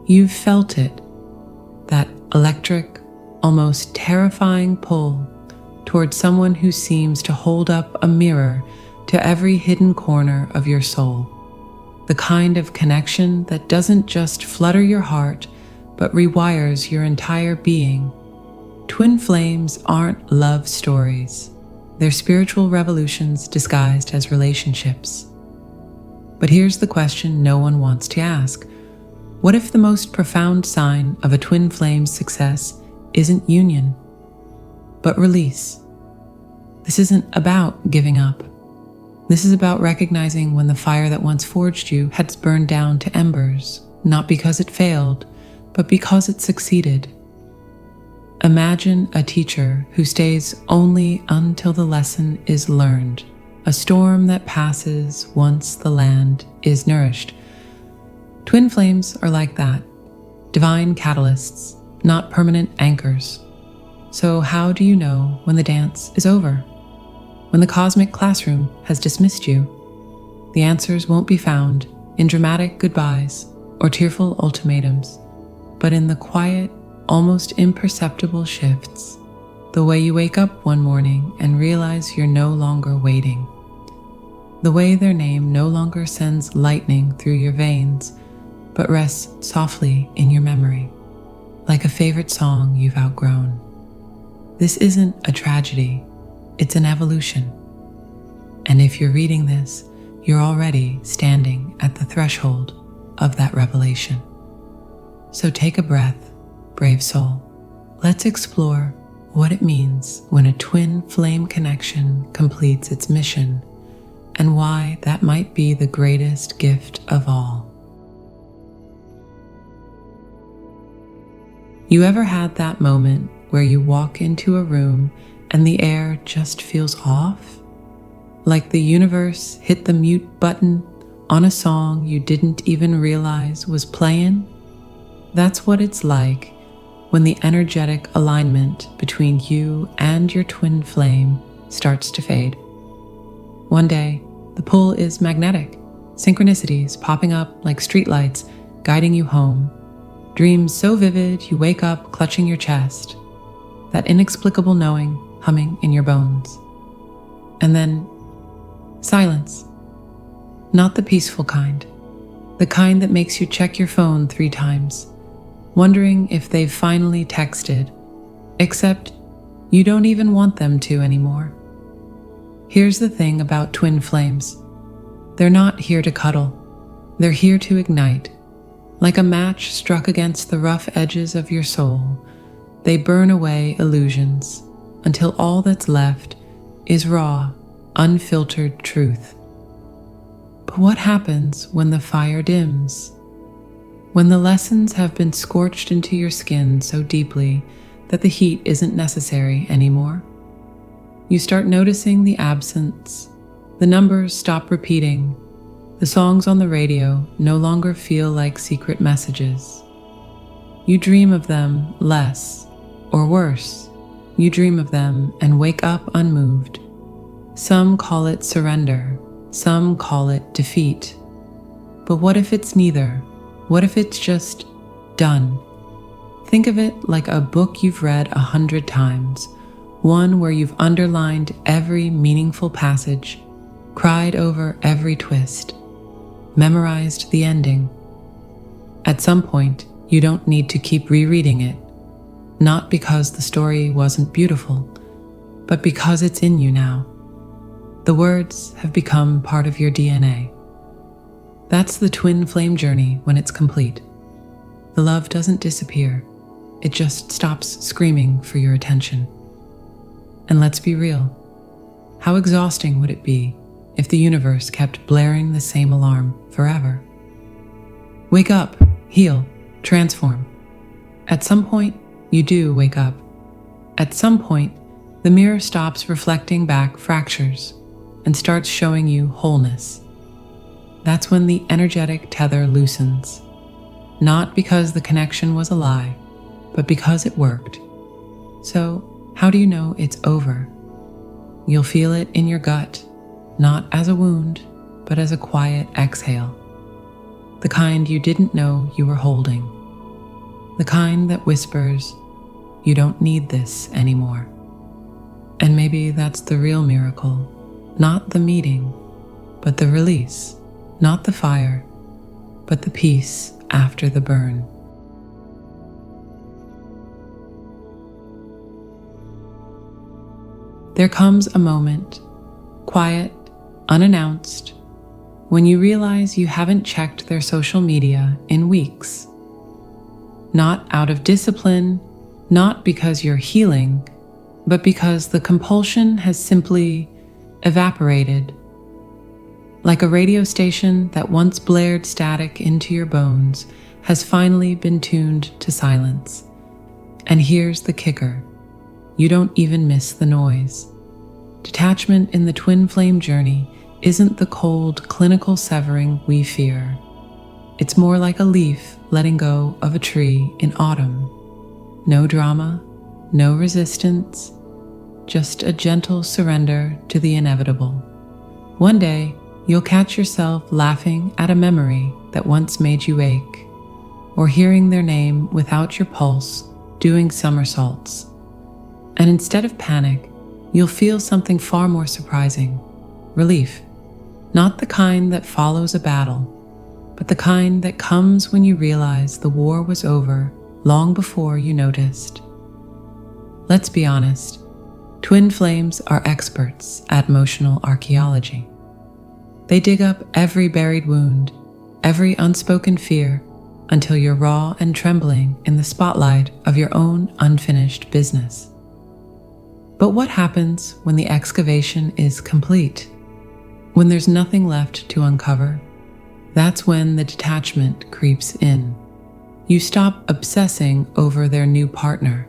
You've felt it, that electric, almost terrifying pull towards someone who seems to hold up a mirror to every hidden corner of your soul. The kind of connection that doesn't just flutter your heart, but rewires your entire being. Twin flames aren't love stories. They're spiritual revolutions disguised as relationships. But here's the question no one wants to ask. What if the most profound sign of a twin flame's success isn't union, but release? This isn't about giving up. This is about recognizing when the fire that once forged you has burned down to embers, not because it failed, but because it succeeded. Imagine a teacher who stays only until the lesson is learned, a storm that passes once the land is nourished. Twin flames are like that, divine catalysts, not permanent anchors. So how do you know when the dance is over? When the cosmic classroom has dismissed you? The answers won't be found in dramatic goodbyes or tearful ultimatums, but in the quiet, almost imperceptible shifts, the way you wake up one morning and realize you're no longer waiting, the way their name no longer sends lightning through your veins, but rests softly in your memory, like a favorite song you've outgrown. This isn't a tragedy, it's an evolution. And if you're reading this, you're already standing at the threshold of that revelation. So take a breath, brave soul. Let's explore what it means when a twin flame connection completes its mission, and why that might be the greatest gift of all. You ever had that moment where you walk into a room and the air just feels off? Like the universe hit the mute button on a song you didn't even realize was playing? That's what it's like when the energetic alignment between you and your twin flame starts to fade. One day, the pull is magnetic, synchronicities popping up like streetlights guiding you home. Dreams so vivid you wake up clutching your chest, that inexplicable knowing humming in your bones. And then, silence. Not the peaceful kind, the kind that makes you check your phone 3 times, wondering if they've finally texted, except you don't even want them to anymore. Here's the thing about twin flames. They're not here to cuddle. They're here to ignite. Like a match struck against the rough edges of your soul, they burn away illusions until all that's left is raw, unfiltered truth. But what happens when the fire dims? When the lessons have been scorched into your skin so deeply that the heat isn't necessary anymore? You start noticing the absence. The numbers stop repeating. The songs on the radio no longer feel like secret messages. You dream of them less, or worse, you dream of them and wake up unmoved. Some call it surrender, some call it defeat. But what if it's neither? What if it's just done? Think of it like a book you've read 100 times, one where you've underlined every meaningful passage, cried over every twist, memorized the ending. At some point, you don't need to keep rereading it, not because the story wasn't beautiful, but because it's in you now. The words have become part of your DNA. That's the twin flame journey when it's complete. The love doesn't disappear, it just stops screaming for your attention. And let's be real, how exhausting would it be if the universe kept blaring the same alarm forever? Wake up, heal, transform. At some point, you do wake up. At some point, the mirror stops reflecting back fractures and starts showing you wholeness. That's when the energetic tether loosens, not because the connection was a lie, but because it worked. So, how do you know it's over? You'll feel it in your gut, not as a wound, but as a quiet exhale, the kind you didn't know you were holding. the kind that whispers, "You don't need this anymore." And maybe that's the real miracle, not the meeting, but the release, not the fire, but the peace after the burn. There comes a moment, quiet, unannounced, when you realize you haven't checked their social media in weeks. Not out of discipline, not because you're healing, but because the compulsion has simply evaporated. Like a radio station that once blared static into your bones has finally been tuned to silence. And here's the kicker: you don't even miss the noise. Detachment in the twin flame journey isn't the cold, clinical severing we fear. It's more like a leaf letting go of a tree in autumn. No drama, no resistance, just a gentle surrender to the inevitable. One day, you'll catch yourself laughing at a memory that once made you ache, or hearing their name without your pulse doing somersaults. And instead of panic, you'll feel something far more surprising: relief. Not the kind that follows a battle, but the kind that comes when you realize the war was over long before you noticed. Let's be honest, twin flames are experts at emotional archaeology. They dig up every buried wound, every unspoken fear, until you're raw and trembling in the spotlight of your own unfinished business. But what happens when the excavation is complete? When there's nothing left to uncover? That's when the detachment creeps in. You stop obsessing over their new partner.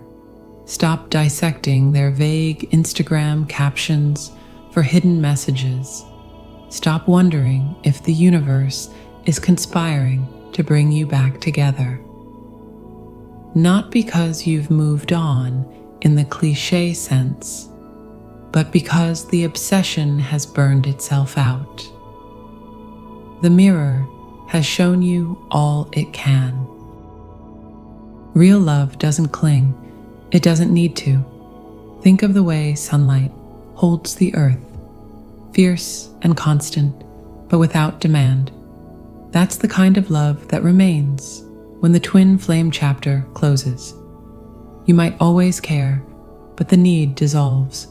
Stop dissecting their vague Instagram captions for hidden messages. Stop wondering if the universe is conspiring to bring you back together. Not because you've moved on in the cliché sense, but because the obsession has burned itself out. The mirror has shown you all it can. Real love doesn't cling. It doesn't need to. Think of the way sunlight holds the earth, fierce and constant, but without demand. That's the kind of love that remains when the twin flame chapter closes. You might always care, but the need dissolves.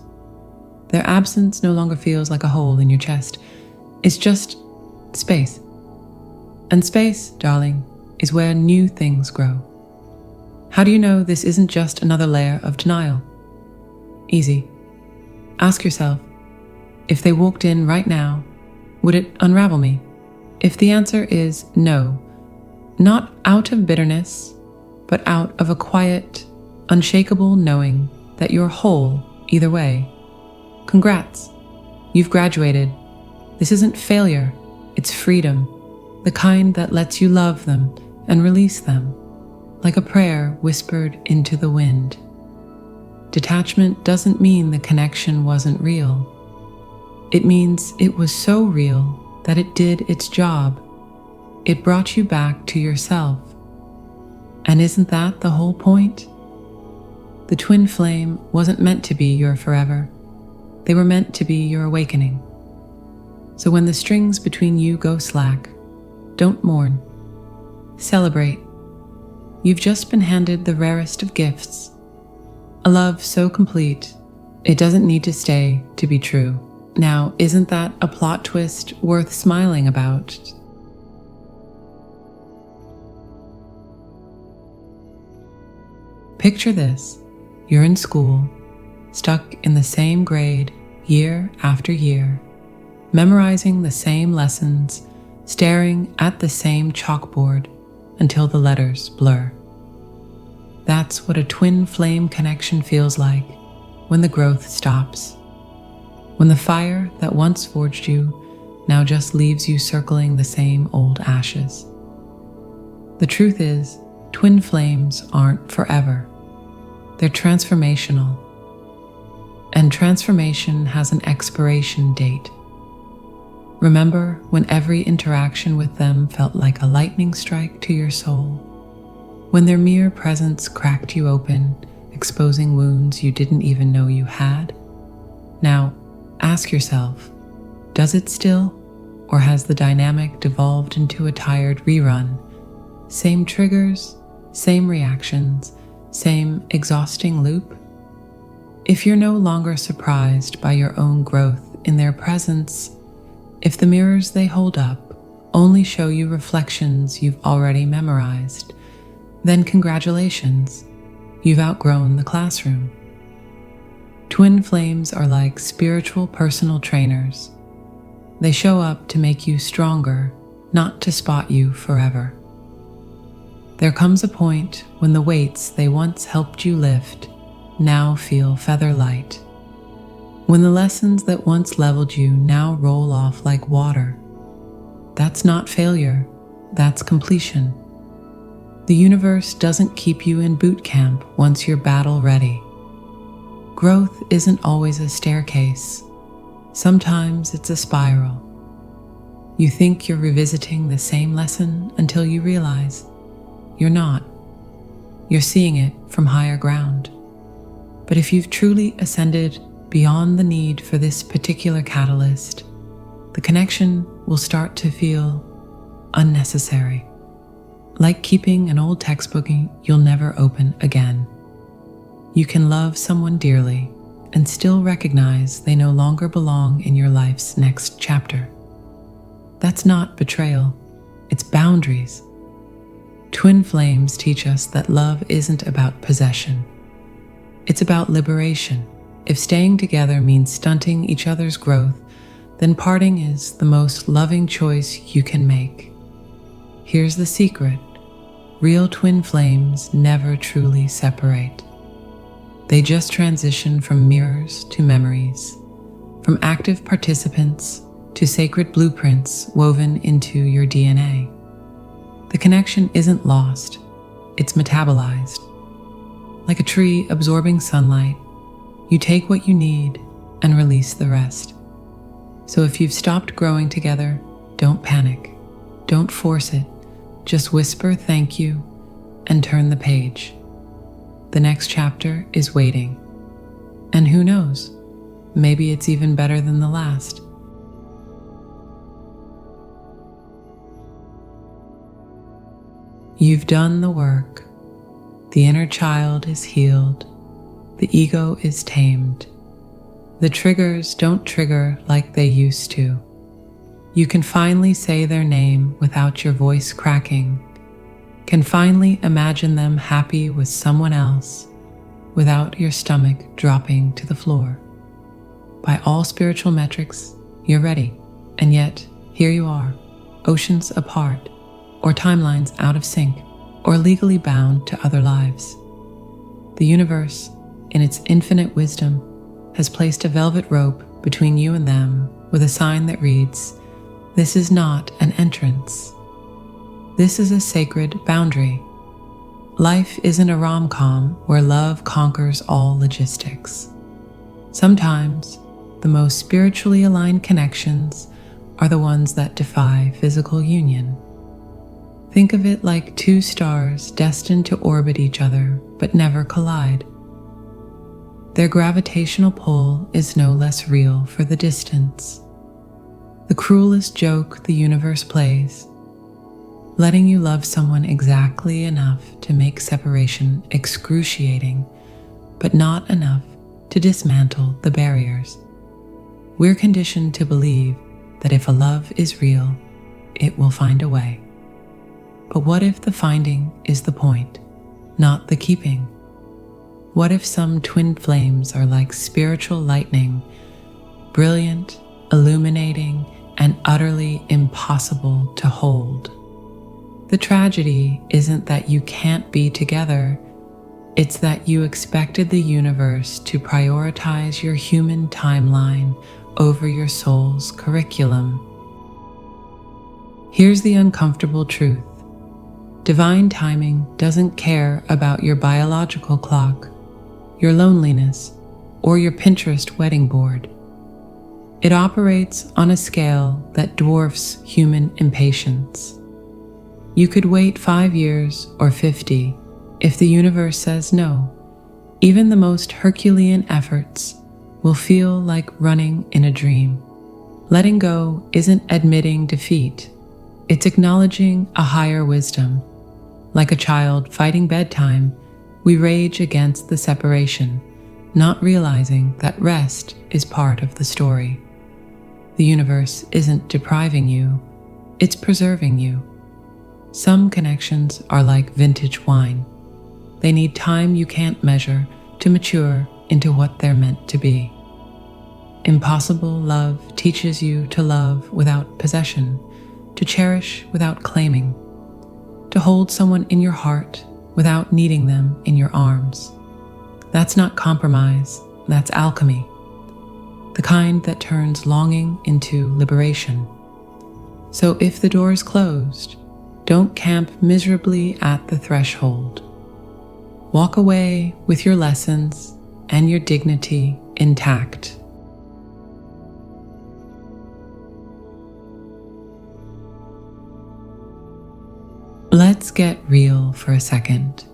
Their absence no longer feels like a hole in your chest. It's just space. And space, darling, is where new things grow. How do you know this isn't just another layer of denial? Easy. Ask yourself, if they walked in right now, would it unravel me? If the answer is no, not out of bitterness, but out of a quiet, unshakable knowing that you're whole either way. Congrats, you've graduated. This isn't failure, it's freedom, the kind that lets you love them and release them, like a prayer whispered into the wind. Detachment doesn't mean the connection wasn't real. It means it was so real that it did its job. It brought you back to yourself. And isn't that the whole point? The twin flame wasn't meant to be your forever. They were meant to be your awakening. So when the strings between you go slack, don't mourn. Celebrate. You've just been handed the rarest of gifts. A love so complete, it doesn't need to stay to be true. Now, isn't that a plot twist worth smiling about? Picture this. You're in school, stuck in the same grade year after year, memorizing the same lessons, staring at the same chalkboard until the letters blur. That's what a twin flame connection feels like when the growth stops. When the fire that once forged you now just leaves you circling the same old ashes. The truth is, twin flames aren't forever. They're transformational. And transformation has an expiration date. Remember when every interaction with them felt like a lightning strike to your soul? when their mere presence cracked you open, exposing wounds you didn't even know you had? Now, ask yourself, does it still? Or has the dynamic devolved into a tired rerun? Same triggers, same reactions, same exhausting loop? If you're no longer surprised by your own growth in their presence, if the mirrors they hold up only show you reflections you've already memorized, then congratulations, you've outgrown the classroom. Twin flames are like spiritual personal trainers. They show up to make you stronger, not to spot you forever. There comes a point when the weights they once helped you lift now feel feather light. When the lessons that once leveled you now roll off like water. That's not failure, that's completion. The universe doesn't keep you in boot camp once you're battle ready. Growth isn't always a staircase. Sometimes it's a spiral. You think you're revisiting the same lesson until you realize you're not. You're seeing it from higher ground. But if you've truly ascended beyond the need for this particular catalyst, the connection will start to feel unnecessary. Like keeping an old textbook you'll never open again. You can love someone dearly and still recognize they no longer belong in your life's next chapter. That's not betrayal, it's boundaries. Twin flames teach us that love isn't about possession. It's about liberation. If staying together means stunting each other's growth, then parting is the most loving choice you can make. Here's the secret. Real twin flames never truly separate. They just transition from mirrors to memories, from active participants to sacred blueprints woven into your DNA. The connection isn't lost, it's metabolized. Like a tree absorbing sunlight, you take what you need and release the rest. So if you've stopped growing together, don't panic. Don't force it. Just whisper thank you and turn the page. The next chapter is waiting. And who knows, maybe it's even better than the last. You've done the work. The inner child is healed. The ego is tamed. The triggers don't trigger like they used to. You can finally say their name without your voice cracking. Can finally imagine them happy with someone else without your stomach dropping to the floor. By all spiritual metrics, you're ready. And yet, here you are, oceans apart, or timelines out of sync, or legally bound to other lives. The universe, in its infinite wisdom, has placed a velvet rope between you and them with a sign that reads, "This is not an entrance. This is a sacred boundary." Life isn't a rom-com where love conquers all logistics. Sometimes, the most spiritually aligned connections are the ones that defy physical union. Think of it like two stars destined to orbit each other but never collide. Their gravitational pull is no less real for the distance. The cruelest joke the universe plays, letting you love someone exactly enough to make separation excruciating, but not enough to dismantle the barriers. We're conditioned to believe that if a love is real, it will find a way. But what if the finding is the point, not the keeping? What if some twin flames are like spiritual lightning, brilliant, illuminating, and utterly impossible to hold? The tragedy isn't that you can't be together, it's that you expected the universe to prioritize your human timeline over your soul's curriculum. Here's the uncomfortable truth. Divine timing doesn't care about your biological clock, your loneliness, or your Pinterest wedding board. It operates on a scale that dwarfs human impatience. You could wait 5 years or 50. If the universe says no, even the most Herculean efforts will feel like running in a dream. Letting go isn't admitting defeat. It's acknowledging a higher wisdom. Like a child fighting bedtime, we rage against the separation, not realizing that rest is part of the story. The universe isn't depriving you, it's preserving you. Some connections are like vintage wine. They need time you can't measure to mature into what they're meant to be. Impossible love teaches you to love without possession, to cherish without claiming, to hold someone in your heart without needing them in your arms. That's not compromise, that's alchemy, the kind that turns longing into liberation. So if the door is closed, don't camp miserably at the threshold. Walk away with your lessons and your dignity intact. Let's get real for a second.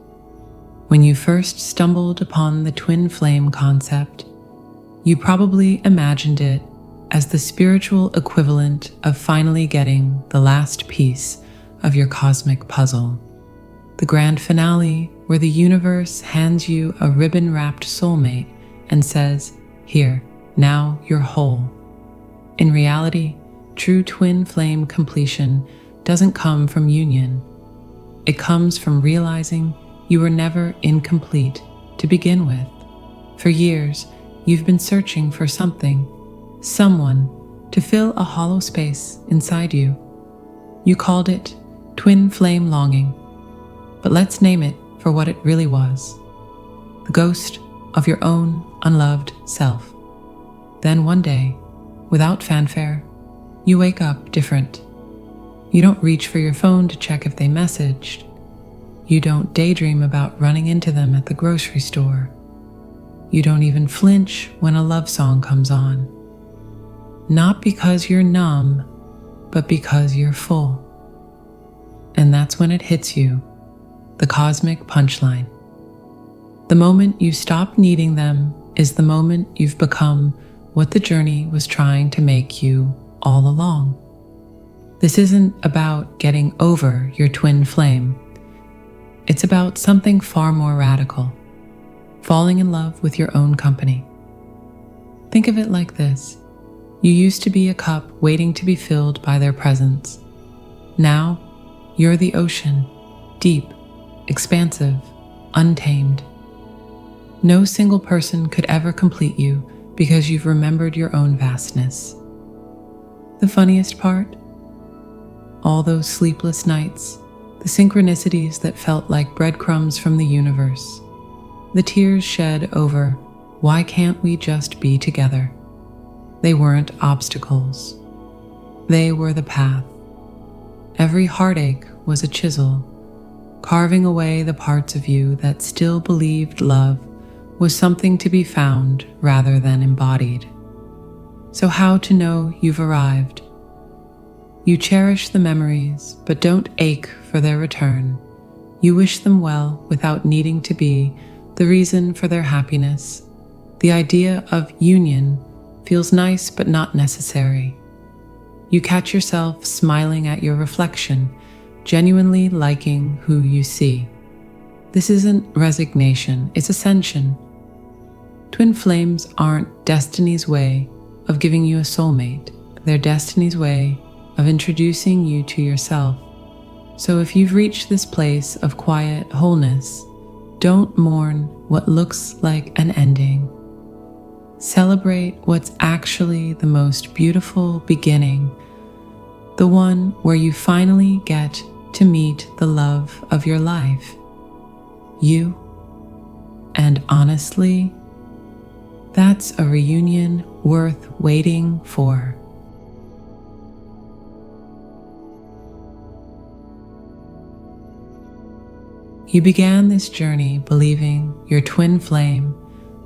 When you first stumbled upon the twin flame concept, you probably imagined it as the spiritual equivalent of finally getting the last piece of your cosmic puzzle. The grand finale where the universe hands you a ribbon-wrapped soulmate and says, "Here, now you're whole." In reality, true twin flame completion doesn't come from union. It comes from realizing you were never incomplete to begin with. For years, you've been searching for something, someone, to fill a hollow space inside you. You called it twin flame longing, but let's name it for what it really was: the ghost of your own unloved self. Then one day, without fanfare, you wake up different. You don't reach for your phone to check if they messaged. You don't daydream about running into them at the grocery store. You don't even flinch when a love song comes on. Not because you're numb, but because you're full. And that's when it hits you, the cosmic punchline. The moment you stop needing them is the moment you've become what the journey was trying to make you all along. This isn't about getting over your twin flame. It's about something far more radical: falling in love with your own company. Think of it like this. You used to be a cup waiting to be filled by their presence. Now, you're the ocean, deep, expansive, untamed. No single person could ever complete you because you've remembered your own vastness. The funniest part? All those sleepless nights, the synchronicities that felt like breadcrumbs from the universe, the tears shed over, "Why can't we just be together?" They weren't obstacles. They were the path. Every heartache was a chisel, carving away the parts of you that still believed love was something to be found rather than embodied. So how to know you've arrived? You cherish the memories, but don't ache for their return. You wish them well without needing to be the reason for their happiness. The idea of union feels nice but not necessary. You catch yourself smiling at your reflection, genuinely liking who you see. This isn't resignation, it's ascension. Twin flames aren't destiny's way of giving you a soulmate. They're destiny's way of introducing you to yourself. So if you've reached this place of quiet wholeness, don't mourn what looks like an ending. Celebrate what's actually the most beautiful beginning, the one where you finally get to meet the love of your life. You. And honestly, that's a reunion worth waiting for. You began this journey believing your twin flame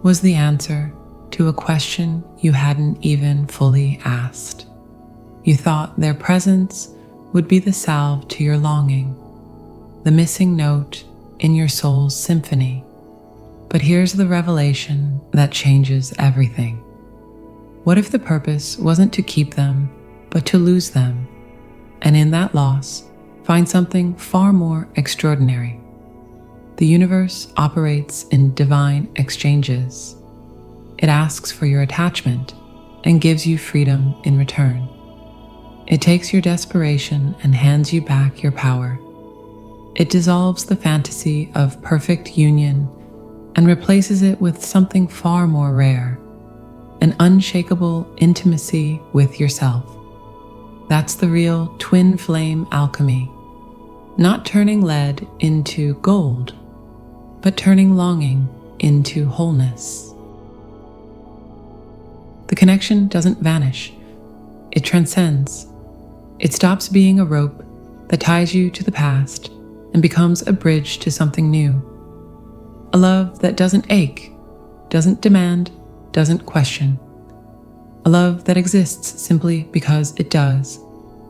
was the answer to a question you hadn't even fully asked. You thought their presence would be the salve to your longing, the missing note in your soul's symphony. But here's the revelation that changes everything. What if the purpose wasn't to keep them, but to lose them? And in that loss, find something far more extraordinary. The universe operates in divine exchanges. It asks for your attachment and gives you freedom in return. It takes your desperation and hands you back your power. It dissolves the fantasy of perfect union and replaces it with something far more rare, an unshakable intimacy with yourself. That's the real twin flame alchemy, not turning lead into gold, but turning longing into wholeness. The connection doesn't vanish, it transcends. It stops being a rope that ties you to the past and becomes a bridge to something new. A love that doesn't ache, doesn't demand, doesn't question. A love that exists simply because it does,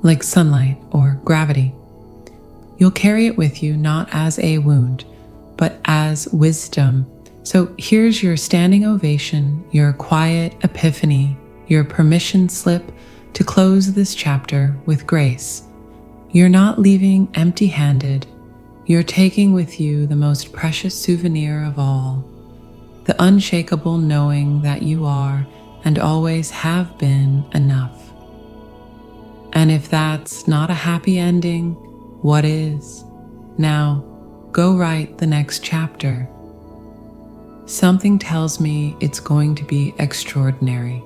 like sunlight or gravity. You'll carry it with you not as a wound, but as wisdom. So here's your standing ovation, your quiet epiphany, your permission slip to close this chapter with grace. You're not leaving empty-handed. You're taking with you the most precious souvenir of all, the unshakable knowing that you are and always have been enough. And if that's not a happy ending, what is? Now, go write the next chapter. Something tells me it's going to be extraordinary.